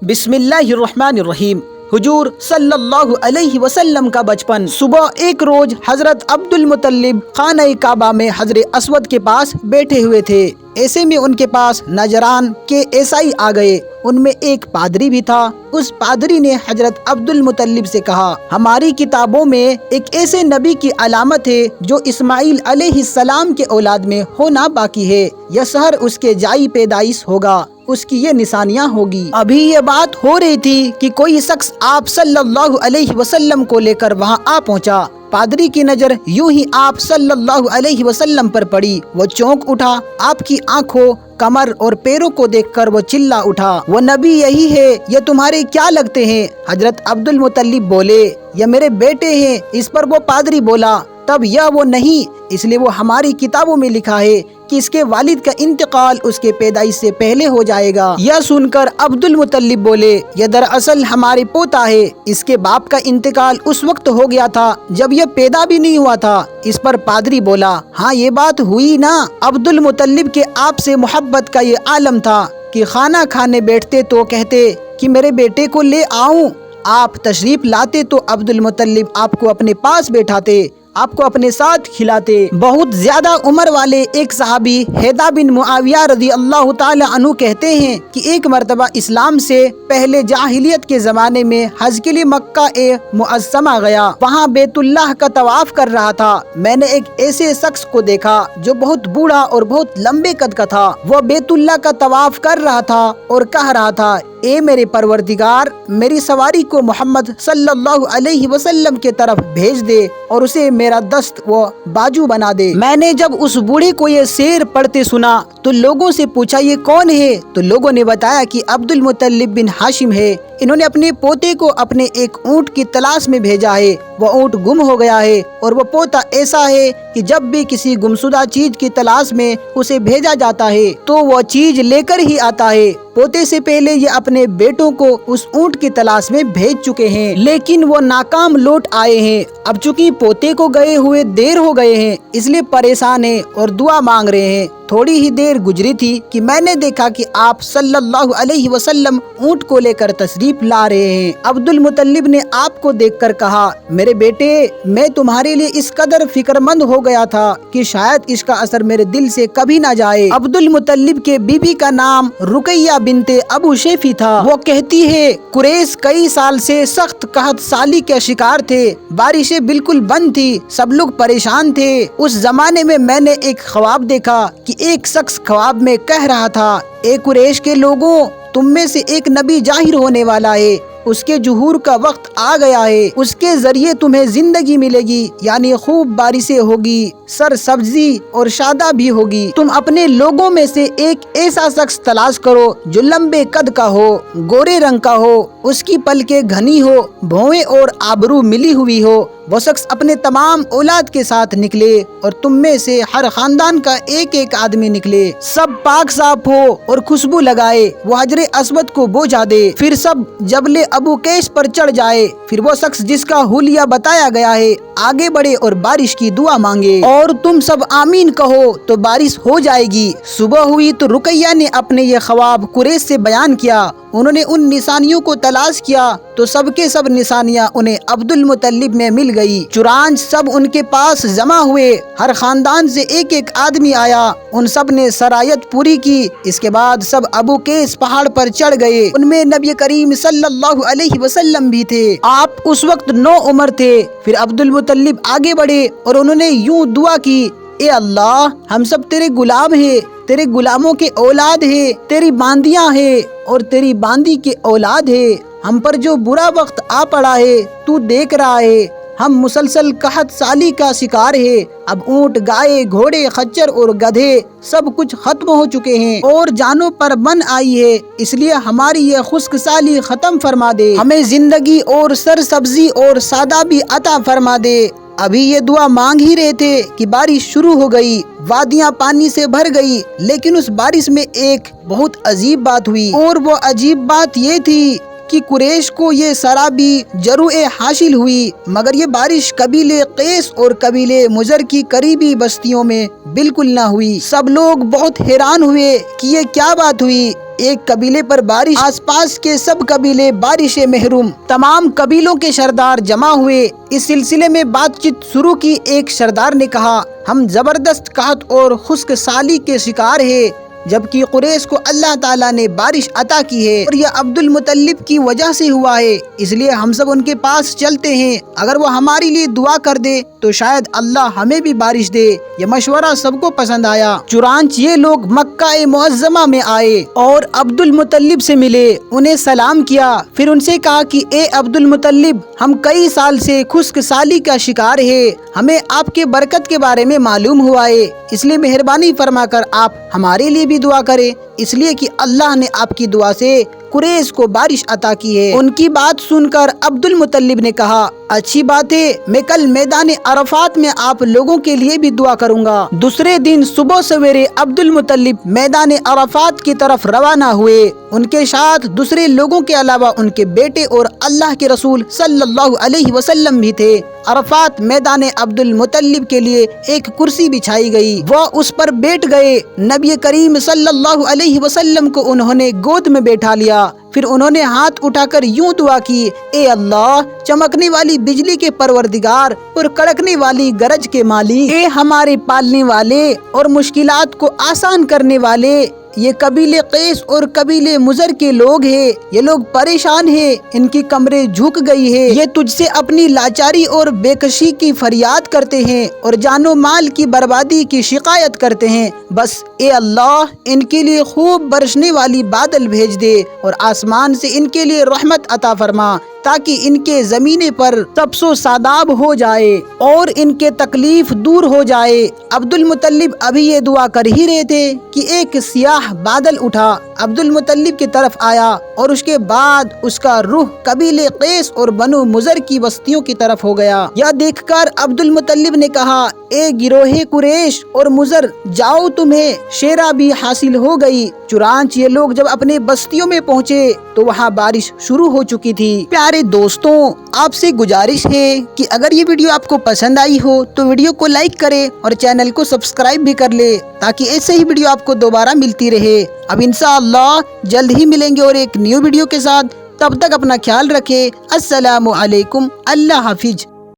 بسم اللہ الرحمن الرحیم۔ حضور صلی اللہ علیہ وسلم کا بچپن۔ صبح ایک روز حضرت عبد المطلب خانہ کعبہ میں حجر اسود کے پاس بیٹھے ہوئے تھے۔ ایسے میں ان کے پاس نجران کے عیسائی آ گئے۔ ان میں ایک پادری بھی تھا۔ اس پادری نے حضرت عبد المطلب سے کہا، ہماری کتابوں میں ایک ایسے نبی کی علامت ہے جو اسماعیل علیہ السلام کے اولاد میں ہونا باقی ہے۔ یہ شہر اس کے جائی پیدائش ہوگا، اس کی یہ نشانیاں ہوگی۔ ابھی یہ بات ہو رہی تھی کہ کوئی شخص آپ صلی اللہ علیہ وسلم کو لے کر وہاں آ پہنچا۔ پادری کی نظر یوں ہی آپ صلی اللہ علیہ وسلم پر پڑی۔ وہ چونک اٹھا۔ آپ کی آنکھوں، کمر اور پیروں کو دیکھ کر وہ چلا اٹھا، وہ نبی یہی ہے، یہ تمہارے کیا لگتے ہیں؟ حضرت عبد المطلب بولے، یہ میرے بیٹے ہیں۔ اس پر وہ پادری بولا، تب یہ وہ نہیں، اس لیے وہ ہماری کتابوں میں لکھا ہے کہ اس کے والد کا انتقال اس کے پیدائش سے پہلے ہو جائے گا۔ یہ سن کر عبد المطلب بولے، یہ دراصل ہمارے پوتا ہے، اس کے باپ کا انتقال اس وقت ہو گیا تھا جب یہ پیدا بھی نہیں ہوا تھا۔ اس پر پادری بولا، ہاں یہ بات ہوئی نا۔ عبد المطلب کے آپ سے محبت کا یہ عالم تھا کہ کھانا کھانے بیٹھتے تو کہتے کہ میرے بیٹے کو لے آؤں۔ آپ تشریف لاتے تو عبد المطلب آپ کو اپنے پاس بیٹھاتے، آپ کو اپنے ساتھ کھلاتے۔ بہت زیادہ عمر والے ایک صحابی حیدہ بن معاویہ رضی اللہ تعالی عنہ کہتے ہیں کہ ایک مرتبہ اسلام سے پہلے جاہلیت کے زمانے میں حج کے لیے مکہ معظمہ گیا۔ وہاں بیت اللہ کا طواف کر رہا تھا۔ میں نے ایک ایسے شخص کو دیکھا جو بہت بوڑھا اور بہت لمبے قد کا تھا۔ وہ بیت اللہ کا طواف کر رہا تھا اور کہہ رہا تھا، اے میرے پروردگار، میری سواری کو محمد صلی اللہ علیہ وسلم کے طرف بھیج دے اور اسے میرا دست و باجو بنا دے۔ میں نے جب اس بوڑھے کو یہ شعر پڑھتے سنا تو لوگوں سے پوچھا، یہ کون ہے؟ تو لوگوں نے بتایا کہ عبد المطلب بن ہاشم ہے۔ انہوں نے اپنے پوتے کو اپنے ایک اونٹ کی تلاش میں بھیجا ہے۔ وہ اونٹ گم ہو گیا ہے اور وہ پوتا ایسا ہے کہ جب بھی کسی گمشدہ چیز کی تلاش میں اسے بھیجا جاتا ہے تو وہ چیز لے کر ہی آتا ہے۔ پوتے سے پہلے یہ اپنے بیٹوں کو اس اونٹ کی تلاش میں بھیج چکے ہیں، لیکن وہ ناکام لوٹ آئے ہیں۔ اب چونکہ پوتے کو گئے ہوئے دیر ہو گئے ہیں، اس لیے پریشان ہیں اور دعا مانگ رہے ہیں۔ تھوڑی ہی دیر گزری تھی کہ میں نے دیکھا کہ آپ صلی اللہ علیہ وسلم اونٹ کو لے کر تشریف لا رہے ہیں۔ عبد المطلب نے آپ کو دیکھ کر کہا، میرے بیٹے، میں تمہارے لیے اس قدر فکر مند ہو گیا تھا کہ شاید اس کا اثر میرے دل سے کبھی نہ جائے۔ عبد المطلب کے بیوی کا نام رقیہ بنت ابو شیفی تھا۔ وہ کہتی ہے، قریش کئی سال سے سخت قحط سالی کے شکار تھے، بارشیں بالکل بند تھی، سب لوگ پریشان تھے۔ اس زمانے میں نے ایک خواب دیکھا کہ ایک شخص خواب میں کہہ رہا تھا، اے قریش کے لوگوں، تم میں سے ایک نبی ظاہر ہونے والا ہے، اس کے ظہور کا وقت آ گیا ہے، اس کے ذریعے تمہیں زندگی ملے گی، یعنی خوب بارشیں ہوگی، سرسبزی اور شادابی ہوگی۔ تم اپنے لوگوں میں سے ایک ایسا شخص تلاش کرو جو لمبے قد کا ہو، گورے رنگ کا ہو، اس کی پلکیں گھنی ہو، بھویں اور آبرو ملی ہوئی ہو۔ وہ شخص اپنے تمام اولاد کے ساتھ نکلے اور تم میں سے ہر خاندان کا ایک ایک آدمی نکلے، سب پاک صاف ہو اور خوشبو لگائے۔ وہ حجر اسود کو بوجھا دے، پھر سب جبل ابو قیس پر چڑھ جائے۔ پھر وہ شخص جس کا حلیہ بتایا گیا ہے آگے بڑھے اور بارش کی دعا مانگے، اور تم سب آمین کہو تو بارش ہو جائے گی۔ صبح ہوئی تو رقیہ نے اپنے یہ خواب قریش سے بیان کیا۔ انہوں نے ان نشانیوں کو تلاش کیا تو سب کے سب نشانیاں انہیں عبد المطلب میں مل گئی۔ چنانچہ سب ان کے پاس جمع ہوئے، ہر خاندان سے ایک ایک آدمی آیا، ان سب نے شرائط پوری کی۔ اس کے بعد سب ابو قیس پہاڑ پر چڑھ گئے۔ ان میں نبی کریم صلی اللہ علیہ وسلم بھی تھے۔ آپ اس وقت 9 عمر تھے۔ پھر عبد المطلب آگے بڑھے اور انہوں نے یوں دعا کی، اے اللہ، ہم سب تیرے غلام ہیں، تیرے غلاموں کے اولاد ہیں، تیری باندیاں ہیں اور تیری باندی کے اولاد ہیں۔ ہم پر جو برا وقت آ پڑا ہے تو دیکھ رہا ہے، ہم مسلسل قحط سالی کا شکار ہے۔ اب اونٹ، گائے، گھوڑے، خچر اور گدھے سب کچھ ختم ہو چکے ہیں اور جانوں پر بن آئی ہے، اس لیے ہماری یہ خشک سالی ختم فرما دے، ہمیں زندگی اور سرسبزی اور شادابی عطا فرما دے۔ ابھی یہ دعا مانگ ہی رہے تھے کہ بارش شروع ہو گئی، وادیاں پانی سے بھر گئی، لیکن اس بارش میں ایک بہت عجیب بات ہوئی، اور وہ عجیب بات یہ تھی کہ قریش کو یہ سرابی جرعہ حاصل ہوئی، مگر یہ بارش قبیلے قیس اور قبیلے مضر کی قریبی بستیوں میں بالکل نہ ہوئی۔ سب لوگ بہت حیران ہوئے کہ یہ کیا بات ہوئی۔ ایک قبیلے پر بارش، آس پاس کے سب قبیلے بارش سے محروم۔ تمام قبیلوں کے سردار جمع ہوئے، اس سلسلے میں بات چیت شروع کی۔ ایک سردار نے کہا، ہم زبردست قحط اور خشک سالی کے شکار ہیں، جبکہ قریش کو اللہ تعالیٰ نے بارش عطا کی ہے اور یہ عبد المطلب کی وجہ سے ہوا ہے، اس لیے ہم سب ان کے پاس چلتے ہیں، اگر وہ ہمارے لیے دعا کر دے تو شاید اللہ ہمیں بھی بارش دے۔ یہ مشورہ سب کو پسند آیا، چنانچہ یہ لوگ مکہ معظمہ میں آئے اور عبد المطلب سے ملے، انہیں سلام کیا، پھر ان سے کہا کہ اے عبد المطلب، ہم کئی سال سے خشک سالی کا شکار ہے، ہمیں آپ کے برکت کے بارے میں معلوم ہوا ہے، اس لیے مہربانی فرما کر آپ ہمارے لیے بھی دعا کرے، اس لیے کہ اللہ نے آپ کی دعا سے قریش کو بارش عطا کی ہے۔ ان کی بات سن کر عبد المطلب نے کہا، اچھی بات ہے، میں کل میدان عرفات میں آپ لوگوں کے لیے بھی دعا کروں گا۔ دوسرے دن صبح سویرے عبد المطلب میدان عرفات کی طرف روانہ ہوئے، ان کے ساتھ دوسرے لوگوں کے علاوہ ان کے بیٹے اور اللہ کے رسول صلی اللہ علیہ وسلم بھی تھے۔ عرفات میدان عبد المطلب کے لیے ایک کرسی بچھائی گئی، وہ اس پر بیٹھ گئے، نبی کریم صلی اللہ علیہ وسلم کو انہوں نے گود میں بیٹھا لیا، پھر انہوں نے ہاتھ اٹھا کر یوں دعا کی، اے اللہ، چمکنے والی بجلی کے پروردگار اور کڑکنے والی گرج کے مالک، اے ہمارے پالنے والے اور مشکلات کو آسان کرنے والے، یہ قبیلے قیس اور قبیلے مضر کے لوگ ہیں، یہ لوگ پریشان ہیں، ان کی کمریں جھک گئی ہے، یہ تجھ سے اپنی لاچاری اور بے کشی کی فریاد کرتے ہیں اور جان و مال کی بربادی کی شکایت کرتے ہیں، بس اے اللہ ان کے لیے خوب برسنے والی بادل بھیج دے اور آسمان سے ان کے لیے رحمت عطا فرما، تاکہ ان کے زمینے پر سبز و شاداب ہو جائے اور ان کے تکلیف دور ہو جائے۔ عبد المطلب ابھی یہ دعا کر ہی رہے تھے کہ ایک سیاہ بادل اٹھا، عبد المطلب کی طرف آیا اور اس کے بعد اس کا رخ قبیلے قیس اور بنو مضر کی بستیوں کی طرف ہو گیا۔ یہ دیکھ کر عبد المطلب نے کہا، اے گروہ قریش اور مضر، جاؤ، تمہیں شیرابی حاصل ہو گئی۔ چنانچہ یہ لوگ جب اپنے بستیوں میں پہنچے تو وہاں بارش شروع ہو چکی تھی۔ پیارے دوستوں، آپ سے گزارش ہے کہ اگر یہ ویڈیو آپ کو پسند آئی ہو تو ویڈیو کو لائک کرے اور چینل کو سبسکرائب بھی کر لے، تاکہ ایسے ہی ویڈیو آپ کو دوبارہ ملتی رہے۔ اب انشاءاللہ جلد ہی ملیں گے اور ایک نیو ویڈیو کے ساتھ، تب تک اپنا خیال رکھیں۔ السلام علیکم، اللہ حافظ۔